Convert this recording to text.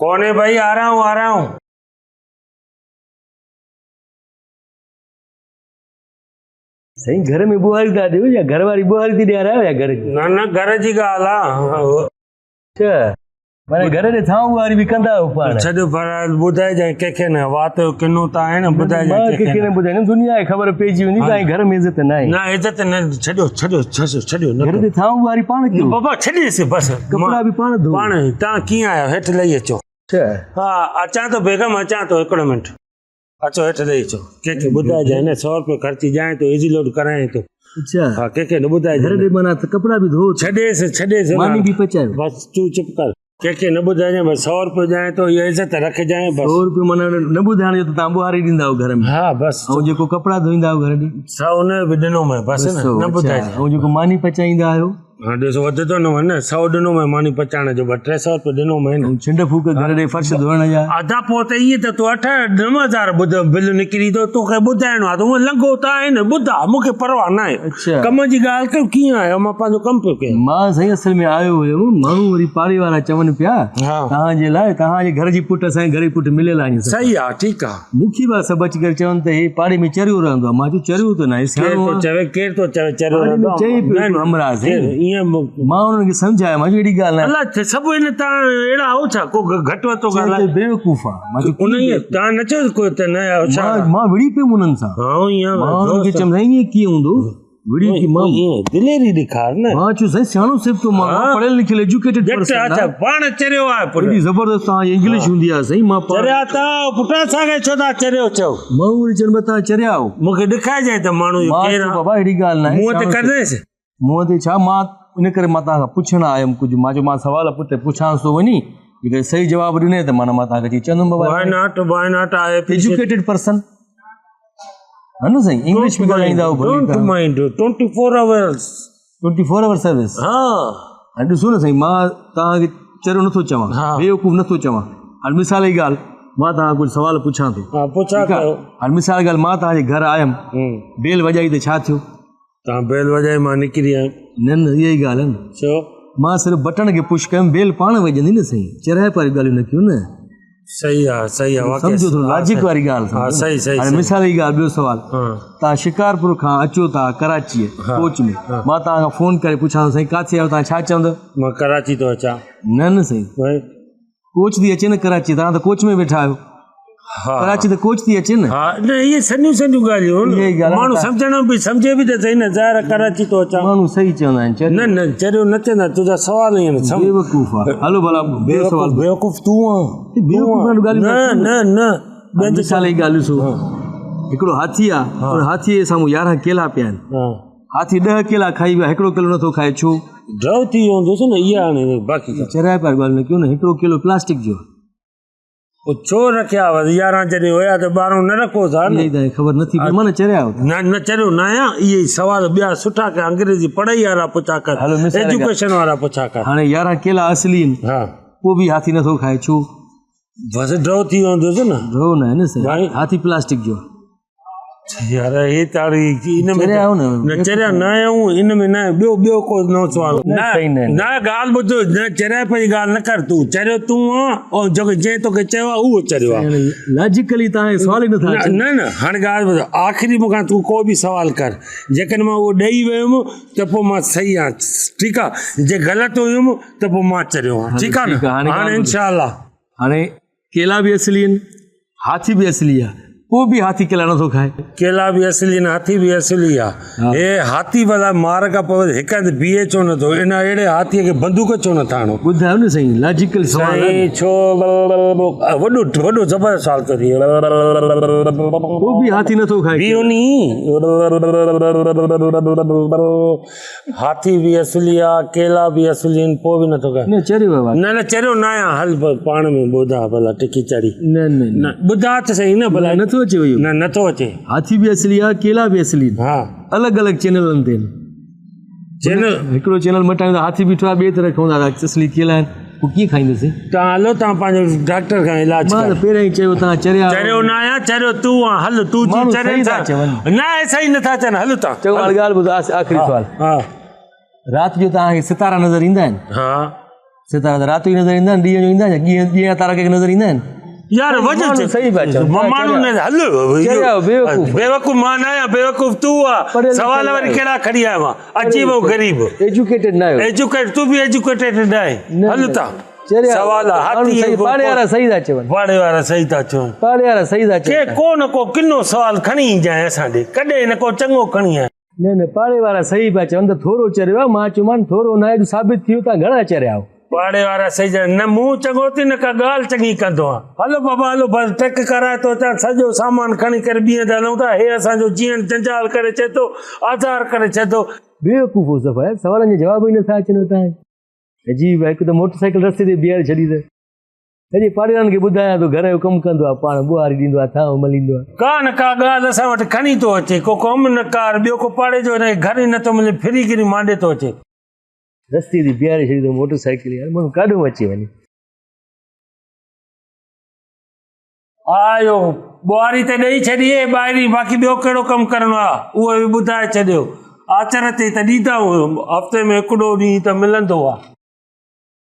कौन है भाई? आ रहा हूँ। सही घर में बुहारी था ॾियो या घर वारी बुहारी थी ॾियारायो या घर जी? न घर जी ॻाल्हि आहे। अच्छा माने घर जे थां बुहारी बि कंदा आहियो पाण? छॾ पर ॿुधाइजांइ कंहिंखे न, वात किनो त आहे न, ॿुधाइजांइ कंहिंखे न ॿुधाए न, दुनिया खे ख़बर पइजी वेंदी तव्हांजे घर में इज़त न आहे। न इज़त न, छॾियो घर जे थां बुहारी पाण कयो बाबा, छॾियसि बसि। कपिड़ा बि पाण धो पाण। तव्हां कीअं आहियो? हेठि लही अचो। हा अचां थो बेगम, अचां थो, हिकिड़ो मिंट अचो, हेठि लही अचो। कंहिंखे ॿुधाइजांइ न, 100 रुपया ख़र्ची ॼाए थो, इज़ी लोड कराए थो। अच्छा हा कंहिंखे न ॿुधाइजांइ। घर जे माना कपिड़ा बि धो, छॾेसि मानी बि पचायो। बसि तूं चुप कर, कंहिंखे न ॿुधाइजांइ। बसि 100 रुपया ॼाए थो, इहा इज़त रखजांइ बसि। 100 रुपया माना न ॿुधाइण जो त तव्हां बुहारी ॾींदा आहियो घर में? हा बसि। ऐं जेको कपिड़ा धोईंदा आहियो घर ॾे 100 उन बि ॾिनो मैं बसि न ॿुधाइजांइ। ऐं जेको मानी पचाईंदा आहियो? हाँ ॾिसो वधंदो न वञे, 100 ॾिनो मैं मानी पचाइण जो, 300 रुपया ॾिनो मैं न। छिंड फूक घर ॾे फर्श धोइण जा अधा पोइ त इहे त तूं 8-9 हज़ार बिल निकिरी थो, तोखे ॿुधाइणो आहे त उहो लंघो त आहे न। ॿुधा, मूंखे परवाह न आहे। अच्छा कम जी ॻाल्हि कयो, कीअं आयो? मां पंहिंजो कमु पियो कयां। मां साईं असल में आयो हुयुमि, माण्हू वरी पाड़े वारा चवनि पिया तव्हांजे लाइ, तव्हांजे घर जी पुट असांजे घर जी पुट मिलियल आहे। सही आहे, ठीकु आहे। मूंखे बि सभु अची करे चवनि त हे पाड़े में चरियो रहंदो आहे। मां चयो चरियो त न आहे, केरु थो चवे चरियो रहंदो आहे? चई पियो हमराह ईअं। मां उन्हनि खे सम्झायो, मां अहिड़ी ॻाल्हि न आहे। सभु इन तव्हां अहिड़ा हो छा? को घटि वधि ॻाल्हि बेवकूफ़ आहे। तव्हां न चयो कोई त न आयो छा? मां विड़ी पियुमि उन्हनि सां। मां उन्हनि खे चवंदा ईअं कीअं हूंदो विड़ी की मां दिलेरी ॾेखार न। मां चयो साईं सियाणो सिर्फ़ तो मां पढ़ियल लिखियल एजुकेटेड पर्सन आहियां। अच्छा पाण चरियो आहे पुट? एॾी ज़बरदस्त तव्हां इंग्लिश हूंदी आहे साईं। मां चरिया था पुटा सां छो था चरियो चओ? माण्हू वरी चवनि तव्हां चरिया आहियो। मूंखे ॾेखारिजांइ त माण्हू केरु आहे। बाबा अहिड़ी ॻाल्हि न आहे। मुंहं ते करदेसि। मुंहं ते छा? मां इन करे मां तव्हां खां पुछण आयुमि कुझु। मां चयो मां सवाल पुट पुछांसि थो वञी, जेकर सही जवाबु ॾिने त माना मां तव्हांखे चवंदुमि बाबा एजुकेटेड पर्सन है न साईं। इंग्लिश बि ॻाल्हाईंदा आहियो। 24 आवर सर्विस। हा हाणे ॾिसो न साईं, मां तव्हांखे चरियो नथो चवां, बेवकूफ़ नथो चवां। हाणे मिसाल जी ॻाल्हि, मां तव्हां कुझु सवाल पुछां थो। हाणे मिसाल जी ॻाल्हि, मां तव्हांजे घर आयुमि, बेल वॼाई त छा थियो? तव्हां बेल वॼाई, मां निकिरी आयुमि। न इहा ई ॻाल्हि आहे न। छो? मां सिर्फ़ु बटण खे पुश कयुमि, बेल पाण वॼंदी न साईं। चराए वारी ॻाल्हियूं न कयूं न। सही आहे, सही आहे, सम्झो थोरो लॉजिक वारी ॻाल्हि। सही सही। हाणे मिसाल जी ॻाल्हि, ॿियो सवाल, तव्हां शिकारपुर खां अचो था कराचीअ कोच में, मां तव्हांखां फ़ोन करे पुछां साईं काथे आहियो, तव्हां छा चवंदव? मां कराची थो अचां। न साईं, कोच थी अचे न कराची, तव्हां त कोच में वेठा आहियो। कराची त कोच थी अचे न। हा न इहे सन्हियूं ॻाल्हियूं माण्हू सम्झणो बि सम्झे बि त सही न। ज़ाहिर कराची थो अचां। माण्हू सही चवंदा आहिनि। न चरियो न चवंदा, तुंहिंजा सवाल ई आहिनि। बेवकूफ़ आहे। हलो भला बेवकूफ़ तूं आहे। न मिसाल जी ॻाल्हि ॾिसो, हिकिड़ो हाथी आहे, और हाथीअ जे साम्हूं 11 केला पिया आहिनि। हाथी 10 केला खाई विया, हिकिड़ो केलो नथो खाए, छो? ड्रव थी वियो हूंदुसि न। इहा हाणे बाक़ी चराए पार ॻाल्हि न कयूं न। हिकिड़ो केलो प्लास्टिक जो छो रखिया हुआ? 11 जॾहिं हुया त 12 न रखो था। ख़बर नथी पई। मां चरिया न चरियो न आहियां। इहे सवाल ॿिया सुठा कया, अंग्रेजी पढ़ाई वारा पुछा कर, एजुकेशन वारा पुछा कर। हाणे 11 केला असली आहिनि, पोइ बि हाथी नथो खाए, छो? बसि ड्रव थी वियो हूंदुसि न। ड्रव न आहे न साईं, हाथी प्लास्टिक जो। यार हे तारी इन में न चरिया न आहियूं, इन में न ॿियो को न सवाल न ॻाल्हि ॿुधो न। चरिया पई ॻाल्हि न कर। तूं चरियो तूं आहे, ऐं जेको जंहिं तोखे चयो आहे उहो चरियो आहे। लॉजिकली तव्हांखे सवाल ई नथा अचनि। न हाणे ॻाल्हि ॿुधो, आख़िरी मूंखां तूं को बि सवाल कर, जेकॾहिं मां उहो ॾेई वियुमि त पोइ मां सही आहियां, ठीकु आहे। जे ग़लति हुयुमि त पोइ मां चरियो आहियां, ठीकु आहे न। हाणे इनशाअल्लाह हाणे केला बि असली आहिनि, हाथी बि असली आहे, पोइ बि हाथी केला नथो खाए। केला बि असली आहिनि, हाथी बि असली आहे। हे हाथी भला मार खां पोइ हिकु हंधि बीहे छो नथो? इन अहिड़े हाथीअ खे बंदूक छो नथा आणो? ॿुधायो न साईं, लॉजिकल सवाल छो? वॾो ज़बरदस्त सवाल थो थिए। पोइ बि हाथी नथो खाए। हाथी बि असली आहे, केला बि असली आहिनि, पोइ बि नथो खाए। न चरियो न चरियो न आहियां। हल पाण में ॿुधा भला टिकी चढ़ी। न ॿुधा त सही न भला। नथो अचे न नथो अचे। हाथी बि असली आहे, केला बि असली आहिनि। हा अलॻि अलॻि चैनलनि ते चैनल। हिकिड़ो चैनल मटाईंदा, हाथी बीठो आहे, ॿिए तरह खवंदा असली केला आहिनि, पोइ कीअं खाईंदासीं? तव्हां हलो, तव्हां पंहिंजो डॉक्टर खां इलाज कर। पहिरियों ई चयो तव्हां चरियो न आहियां। चरियो तूं आहे। हल तूं न सही नथा चवनि। हलो तव्हां चङो। ॻाल्हि ॿुधो, आख़िरी सवाल। राति जो तव्हांखे सितारा नज़र ईंदा आहिनि? सितारा राति जो नज़र ईंदा आहिनि, ॾींहं जो ईंदा आहिनि, ॾींहं तारा कंहिंखे नज़र ईंदा आहिनि? यार वजह सही बात है, माण्हू ने हल बेवकूफ़ मां न आहियां, बेवकूफ़ तूं आहे। सवाल वरी कहिड़ा खणी आयो आहे, अजीब ऐं ग़रीब। एजुकेटेड न आहियो, एजुकेटेड तूं बि एजुकेटेड न आहीं। हल था सवाल पाड़े वारा सही था चवनि, पाड़े वारा सही था चवनि, पाड़े वारा सही था चवनि। के को न को किनो सवाल खणी ईंजांइ असां ॾे, कॾहिं न को चङो खणी आया। न पाड़े वारा सही पिया चवनि त थोरो चरियो आहे। मां चयोमांनि थोरो न आहे, साबित थियो तव्हां घणा चरिया आहियो। पाड़े वारा सही न मुंहुं चङो थी न का ॻाल्हि चङी कंदो आहे। हलो बाबा हलो बस ट्रक कराए थो अचां, सॼो सामान खणी करे ॿीहं ते हलूं था। हे असांजो जीअण जंजाल करे छॾे थो, आज़ार करे छॾे थो। बेवकूफ़ हो सफ़ा आहे, सवालनि जा जवाब ई नथा अचनि तव्हां। अजीब आहे, हिकु त मोटरसाइकिल रस्ते ते बीहारे छॾी अथसि, सॼे पाड़ेवारनि खे ॿुधायां थो घर जो कमु कंदो आहे, पाण ॿुहारी ॾींदो आहे, थांव मलींदो आहे। का न का ॻाल्हि असां वटि खणी थो अचे, को कमु न कार, ॿियो को पाड़े जो घर ई नथो मिले, फिरी गिरी मांडे थो अचे। रस्ते ते बीहारे छॾी अथऊं मोटरसाइकिल, यार माण्हू काॾो अचे वञे। आयो ॿुहारी त ॾेई छॾिए ॿाहिरीं, बाक़ी ॿियो कहिड़ो कमु करिणो आहे उहो बि ॿुधाए छॾियो। आचर ते त ॾींदा हफ़्ते में हिकिड़ो ॾींहुं त मिलंदो आहे।